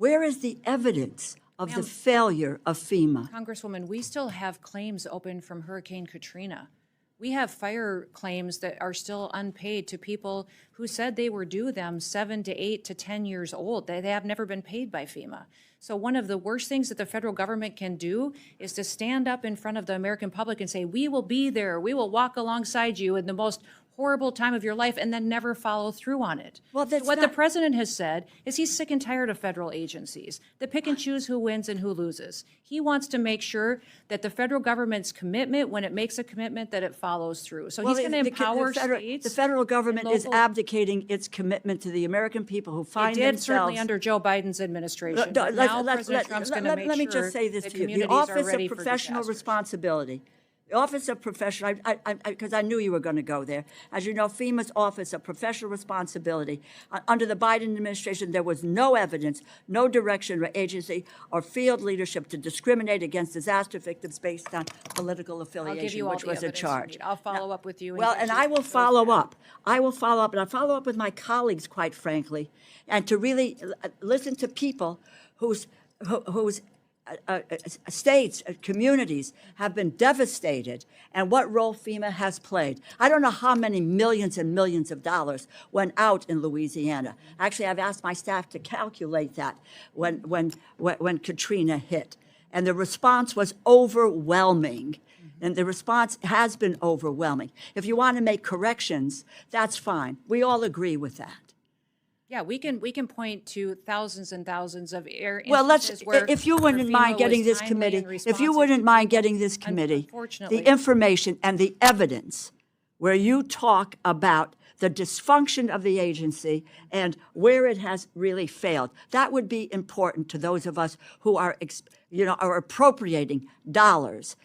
Where is the evidence of the failure of FEMA? Congresswoman, we still have claims open from Hurricane Katrina. We have fire claims that are still unpaid to people who said they were due them 7 to 8 to 10 years old. They have never been paid by FEMA. So one of the worst things that the federal government can do is to stand up in front of the American public and say, we will be there, we will walk alongside you in the most horrible time of your life, and then never follow through on it. Well, that's what not... the president has said is he's sick and tired of federal agencies that pick and choose who wins and who loses. He wants to make sure that the federal government's commitment, when it makes a commitment, that it follows through. So he's going to empower states. The federal government is abdicating its commitment to the American people who find themselves... It did certainly under Joe Biden's administration. Now President Trump's going to make sure let me just say this that to you. communities The are Office ready of for Professional disasters. Responsibility. The Office of Professional, because I knew you were going to go there. As you know, FEMA's Office of Professional Responsibility, under the Biden administration, there was no evidence, no direction or agency or field leadership to discriminate against disaster victims based on political affiliation, which was a charge. I'll follow up with you. Well, and I will follow up. I will follow up, and I'll follow up with my colleagues, quite frankly, and to really listen to people whose states, communities have been devastated, and what role FEMA has played. I don't know how many millions and millions of dollars went out in Louisiana. Actually, I've asked my staff to calculate that when Katrina hit, and the response was overwhelming. And the response has been overwhelming. If you want to make corrections, that's fine. We all agree with that. Yeah, we can point to thousands and thousands of Well, if you wouldn't mind getting this committee, the information and the evidence where you talk about the dysfunction of the agency and where it has really failed, that would be important to those of us who are, are appropriating dollars